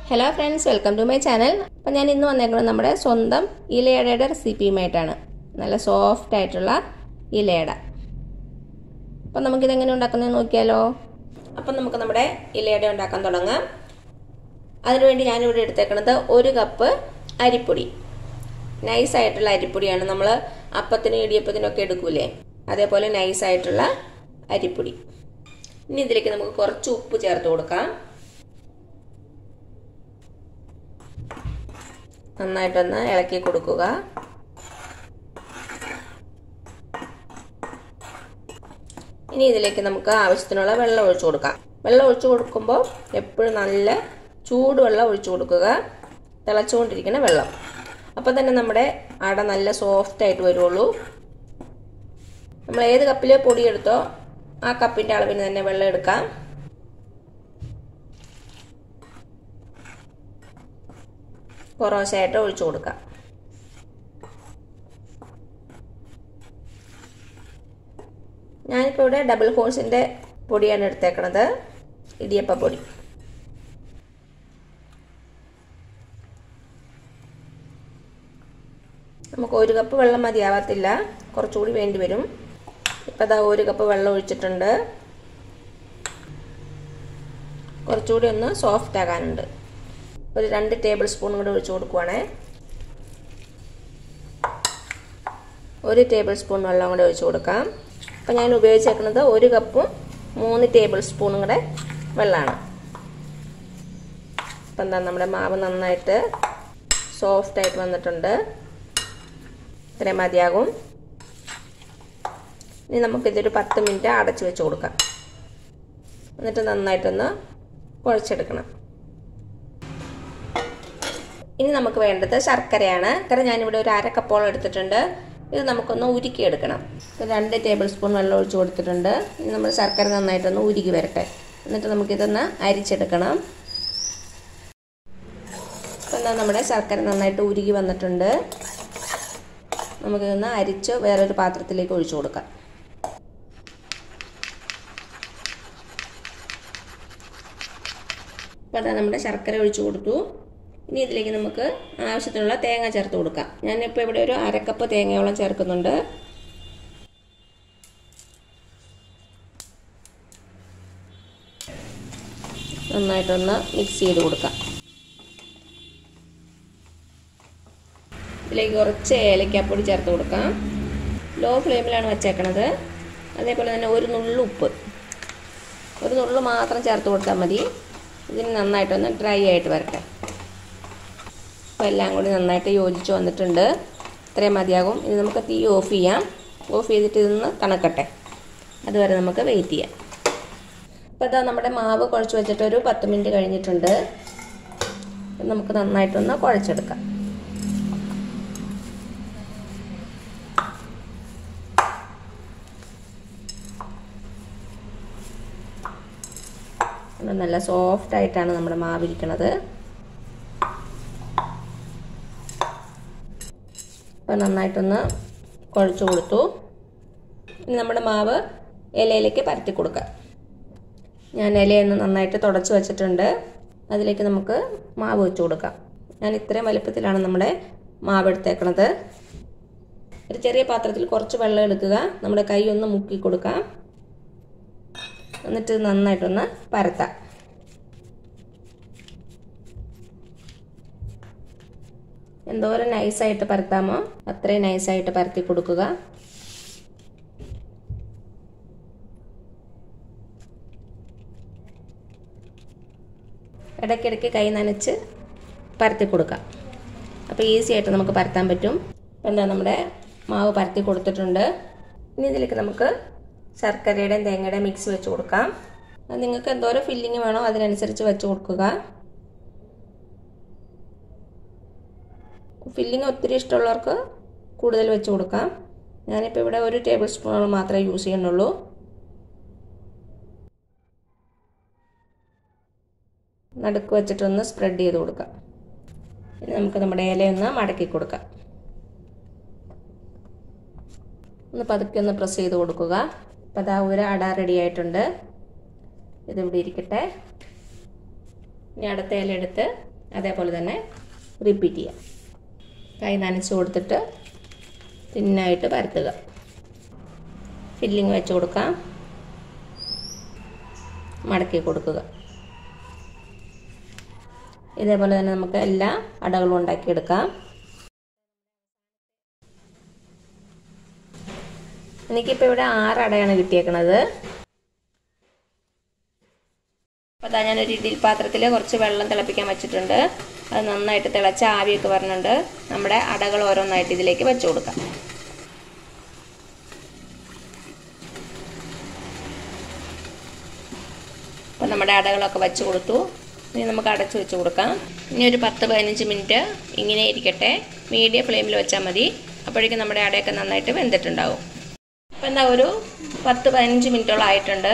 Hello friends, welcome to my channel. അപ്പോൾ ഞാൻ ഇന്ന് വന്നേക്കുന്നത് നമ്മുടെ സ്വന്തം ഇലയടയുടെ റെസിപ്പിയുമായിട്ടാണ്. നല്ല സോഫ്റ്റ് ആയിട്ടുള്ള ഇലയട. അപ്പോൾ നമുക്ക് ഇത് എങ്ങനെ ഉണ്ടാക്കുന്നതെന്ന് നോക്കിയാലോ. അപ്പോൾ നമുക്ക് നമ്മുടെ ഇലയട ഉണ്ടാക്കാൻ തുടങ്ങാം. അതിനുവേണ്ടി ഞാൻ ഇവിടെ എടുത്തേക്കുന്നത് 1 കപ്പ് അരിപ്പൊടി. നൈസ് ആയിട്ടുള്ള അരിപ്പൊടിയാണ്. നമ്മൾ അപ്പത്തിനും ഇടിയപ്പത്തിനും ഒക്കെ എടുക്കൂലേ, അതേപോലെ നൈസ് ആയിട്ടുള്ള അരിപ്പൊടി. ഇനി ഇതിലേക്ക് നമുക്ക് കുറച്ച് ഉപ്പ് ചേർത്ത് കൊടുക്കാം. നന്നായിട്ടൊന്ന് ഇളക്കി കൊടുക്കുക. ഇനി ഇതിലേക്ക് നമുക്ക് ആവശ്യത്തിനുള്ള വെള്ളം ഒഴിച്ചു കൊടുക്കാം. വെള്ളം ഒഴിച്ചു കൊടുക്കുമ്പോൾ എപ്പോഴും നല്ല ചൂടുവെള്ളം ഒഴിച്ചു കൊടുക്കുക, തിളച്ചുകൊണ്ടിരിക്കുന്ന വെള്ളം. അപ്പോൾ തന്നെ നമ്മുടെ അട നല്ല സോഫ്റ്റ് ആയിട്ട് വരുള്ളൂ. നമ്മൾ ഏത് കപ്പിൽ പൊടി എടുത്തോ ആ കപ്പിൻ്റെ അളവിന് തന്നെ വെള്ളം എടുക്കാം. കുറേശ്ശായിട്ട് ഒഴിച്ചു കൊടുക്കാം. ഞാനിപ്പോൾ ഇവിടെ ഡബിൾ ഹോഴ്സിൻ്റെ പൊടിയാണ് എടുത്തേക്കണത്, ഇടിയപ്പ പൊടി. നമുക്ക് 1 കപ്പ് വെള്ളം മതിയാവത്തില്ല, കുറച്ചുകൂടി വേണ്ടി വരും. ഇപ്പം അതാ 1 കപ്പ് വെള്ളം ഒഴിച്ചിട്ടുണ്ട്. കുറച്ചുകൂടി ഒന്ന് സോഫ്റ്റ് ആകാനുണ്ട്. ഒരു 2 ടേബിൾ സ്പൂൺ കൂടെ ഒഴിച്ചു കൊടുക്കുവാണേ. 1 ടേബിൾ സ്പൂൺ വെള്ളം കൂടെ ഒഴിച്ചു കൊടുക്കാം. അപ്പം ഞാൻ ഉപയോഗിച്ചേക്കുന്നത് 1 കപ്പും 3 ടേബിൾ സ്പൂണും കൂടെ വെള്ളമാണ്. അപ്പം എന്താ നമ്മുടെ മാവ് നന്നായിട്ട് സോഫ്റ്റായിട്ട് വന്നിട്ടുണ്ട്. ഇത്രയും മതിയാകും. ഇനി നമുക്കിതൊരു 10 മിനിറ്റ് അടച്ചു വെച്ച് കൊടുക്കാം. എന്നിട്ട് നന്നായിട്ടൊന്ന് കുഴച്ചെടുക്കണം. ഇനി നമുക്ക് വേണ്ടത് ശർക്കരയാണ്. ശർക്കര ഞാനിവിടെ ഒരു 1/2 കപ്പോളം എടുത്തിട്ടുണ്ട്. ഇത് നമുക്കൊന്ന് ഉരുക്കിയെടുക്കണം. 2 ടേബിൾ സ്പൂൺ വെള്ളം ഒഴിച്ച് കൊടുത്തിട്ടുണ്ട്. ഇനി നമ്മൾ ശർക്കര നന്നായിട്ടൊന്ന് ഉരുക്കി വരട്ടെ. എന്നിട്ട് നമുക്കിതൊന്ന് അരിച്ചെടുക്കണം. ഇപ്പം എന്നാൽ നമ്മുടെ ശർക്കര നന്നായിട്ട് ഉരുക്കി വന്നിട്ടുണ്ട്. നമുക്കിതൊന്ന് അരിച്ച് വേറൊരു പാത്രത്തിലേക്ക് ഒഴിച്ചു കൊടുക്കാം. ഇപ്പം അതാ നമ്മുടെ ശർക്കര ഒഴിച്ചു കൊടുത്തു. ഇനി ഇതിലേക്ക് നമുക്ക് ആവശ്യത്തിനുള്ള തേങ്ങ ചേർത്ത് കൊടുക്കാം. ഞാനിപ്പോൾ ഇവിടെ ഒരു 1/2 കപ്പ് തേങ്ങയോളം ചേർക്കുന്നുണ്ട്. നന്നായിട്ടൊന്ന് മിക്സ് ചെയ്ത് കൊടുക്കാം. ഇതിലേക്ക് കുറച്ച് ഏലക്കാപ്പൊടി ചേർത്ത് കൊടുക്കാം. ലോ ഫ്ലെയിമിലാണ് വച്ചേക്കണത്. അതേപോലെ തന്നെ ഒരു നുള്ളു ഉപ്പ്, ഒരു നുള്ളു മാത്രം ചേർത്ത് കൊടുത്താൽ മതി. ഇതിന് നന്നായിട്ടൊന്ന് ഡ്രൈ ആയിട്ട് വരട്ടെ. അപ്പോൾ എല്ലാം കൂടി നന്നായിട്ട് യോജിച്ച് വന്നിട്ടുണ്ട്. ഇത്രയും മതിയാകും. ഇനി നമുക്ക് തീ ഓഫ് ചെയ്യാം. ഓഫ് ചെയ്തിട്ട് ഇതൊന്ന് തണുക്കട്ടെ. അതുവരെ നമുക്ക് വെയിറ്റ് ചെയ്യാം. അപ്പോൾ ഇതാ നമ്മുടെ മാവ് കുഴച്ച് വെച്ചിട്ട് ഒരു 10 മിനിറ്റ് കഴിഞ്ഞിട്ടുണ്ട്. നമുക്ക് നന്നായിട്ടൊന്ന് കുഴച്ചെടുക്കാം. നല്ല സോഫ്റ്റ് ആയിട്ടാണ് നമ്മുടെ മാവ് ഇരിക്കുന്നത്. അപ്പോൾ നന്നായിട്ടൊന്ന് കുഴച്ച് കൊടുത്തു. ഇനി നമ്മുടെ മാവ് ഇലയിലേക്ക് പരത്തി കൊടുക്കാം. ഞാൻ ഇലയൊന്ന് നന്നായിട്ട് തുടച്ച് വെച്ചിട്ടുണ്ട്. അതിലേക്ക് നമുക്ക് മാവ് വെച്ച് കൊടുക്കാം. ഞാൻ ഇത്രയും വലുപ്പത്തിലാണ് നമ്മുടെ മാവ് എടുത്തേക്കണത്. ഒരു ചെറിയ പാത്രത്തിൽ കുറച്ച് വെള്ളം എടുക്കുക. നമ്മുടെ കൈ ഒന്ന് മുക്കി കൊടുക്കാം. എന്നിട്ട് നന്നായിട്ടൊന്ന് പരത്താം. എന്തോരം നൈസായിട്ട് പരത്താമോ അത്രയും നൈസായിട്ട് പരത്തി കൊടുക്കുക. ഇടയ്ക്കിടയ്ക്ക് കൈ നനച്ച് പരത്തി കൊടുക്കാം. അപ്പോൾ ഈസി ആയിട്ട് നമുക്ക് പരത്താൻ പറ്റും. അപ്പോൾ എന്താ നമ്മുടെ മാവ് പരത്തി കൊടുത്തിട്ടുണ്ട്. ഇനി ഇതിലേക്ക് നമുക്ക് ശർക്കരയുടെയും തേങ്ങയുടെയും മിക്സ് വെച്ച് കൊടുക്കാം. അത് നിങ്ങൾക്ക് എന്തോരം ഫില്ലിങ് വേണോ അതിനനുസരിച്ച് വെച്ച് കൊടുക്കുക. ഫില്ലിങ് ഒത്തിരി ഇഷ്ടമുള്ളവർക്ക് കൂടുതൽ വെച്ച് കൊടുക്കാം. ഞാനിപ്പോൾ ഇവിടെ 1 ടേബിൾ സ്പൂണോളം മാത്രമേ യൂസ് ചെയ്യുന്നുള്ളൂ. നടുക്ക് വെച്ചിട്ടൊന്ന് സ്പ്രെഡ് ചെയ്ത് കൊടുക്കാം. ഇനി നമുക്ക് നമ്മുടെ ഇലയൊന്ന് മടക്കി കൊടുക്കാം. ഒന്ന് പതുക്കെ ഒന്ന് പ്രസ് ചെയ്ത് കൊടുക്കുക. അപ്പോൾ അതാ ഒരു അട റെഡി ആയിട്ടുണ്ട്. ഇതിവിടെ ഇരിക്കട്ടെ. ഇനി അടുത്ത ഇല എടുത്ത് അതേപോലെ തന്നെ റിപ്പീറ്റ് ചെയ്യാം. കൈ നനച്ച് കൊടുത്തിട്ട് തിന്നായിട്ട് പരത്തുക. ഫില്ലിങ് വെച്ച് കൊടുക്കാം. മടക്കി കൊടുക്കുക. ഇതേപോലെ തന്നെ നമുക്ക് എല്ലാ അടകളും ഉണ്ടാക്കിയെടുക്കാം. എനിക്കിപ്പോൾ ഇവിടെ 6 അടയാണ് കിട്ടിയേക്കണത്. അപ്പോൾ അതാ ഞാനൊരു ഇഡ്ഡലി പാത്രത്തിൽ കുറച്ച് വെള്ളം തിളപ്പിക്കാൻ വെച്ചിട്ടുണ്ട്. അത് നന്നായിട്ട് തിളച്ച ആവിയൊക്കെ വരുന്നുണ്ട്. നമ്മുടെ അടകൾ ഓരോന്നായിട്ട് ഇതിലേക്ക് വെച്ച് കൊടുക്കാം. അപ്പോൾ നമ്മുടെ അടകളൊക്കെ വെച്ച് കൊടുത്തു. ഇനി നമുക്ക് അടച്ച് വെച്ച് കൊടുക്കാം. ഇനി ഒരു 10-15 മിനിറ്റ് ഇങ്ങനെ ഇരിക്കട്ടെ. മീഡിയം ഫ്ലെയിമിൽ വെച്ചാൽ മതി. അപ്പോഴേക്കും നമ്മുടെ അടയൊക്കെ നന്നായിട്ട് വെന്തിട്ടുണ്ടാവും. അപ്പോൾ എന്താ ഒരു 10-15 മിനിറ്റോളം ആയിട്ടുണ്ട്.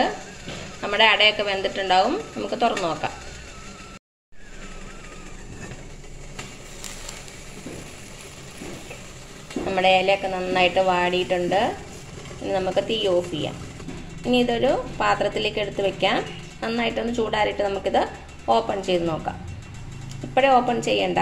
നമ്മുടെ അടയൊക്കെ വെന്തിട്ടുണ്ടാവും. നമുക്ക് തുറന്നു നോക്കാം. നമ്മുടെ ഇലയൊക്കെ നന്നായിട്ട് വാടിയിട്ടുണ്ട്. ഇനി നമുക്ക് തീ ഓഫ് ചെയ്യാം. ഇനി ഇതൊരു പാത്രത്തിലേക്ക് എടുത്ത് വെക്കാം. നന്നായിട്ടൊന്ന് ചൂടാറിയിട്ട് നമുക്കിത് ഓപ്പൺ ചെയ്ത് നോക്കാം. ഇപ്പോഴേ ഓപ്പൺ ചെയ്യണ്ട.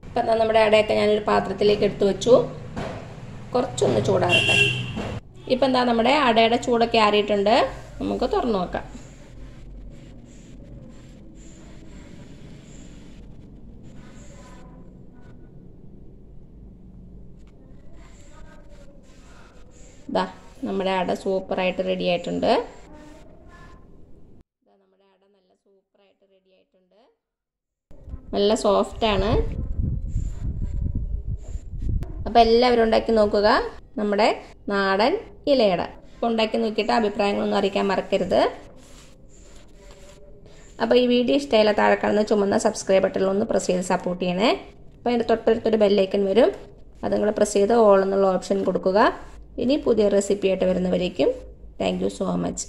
ഇപ്പം നമ്മുടെ അടയൊക്കെ ഞാനൊരു പാത്രത്തിലേക്ക് എടുത്ത് വെച്ചു. കുറച്ചൊന്ന് ചൂടാറട്ടെ. ഇപ്പം എന്താ നമ്മുടെ അടയുടെ ചൂടൊക്കെ ആറിയിട്ടുണ്ട്. നമുക്ക് തുറന്നു നോക്കാം. ദാ നമ്മുടെ അട സൂപ്പറായിട്ട് റെഡി ആയിട്ടുണ്ട്. നമ്മുടെ അട നല്ല സൂപ്പറായിട്ട് റെഡി ആയിട്ടുണ്ട്. നല്ല സോഫ്റ്റാണ്. അപ്പോൾ എല്ലാവരും ഉണ്ടാക്കി നോക്കുക. നമ്മുടെ നാടൻ ഇലയട ഉണ്ടാക്കി നോക്കിയിട്ട് അഭിപ്രായങ്ങളൊന്നും അറിയിക്കാൻ മറക്കരുത്. അപ്പോൾ ഈ വീഡിയോ ഇഷ്ടമായാൽ താഴെ കാണുന്ന ചുമന്ന സബ്സ്ക്രൈബ് ബട്ടണിലൊന്ന് പ്രസ് ചെയ്ത് സപ്പോർട്ട് ചെയ്യണേ. അപ്പോൾ അതിൻ്റെ തൊട്ടടുത്തൊരു ബെല്ലൈക്കൺ വരും. അത് നിങ്ങൾ പ്രസ് ചെയ്ത് ഓൾ എന്നുള്ള ഓപ്ഷൻ കൊടുക്കുക. ഇനി പുതിയ റെസിപ്പി ആയിട്ട് വരുന്നവരേക്കും താങ്ക് യു സോ മച്ച്.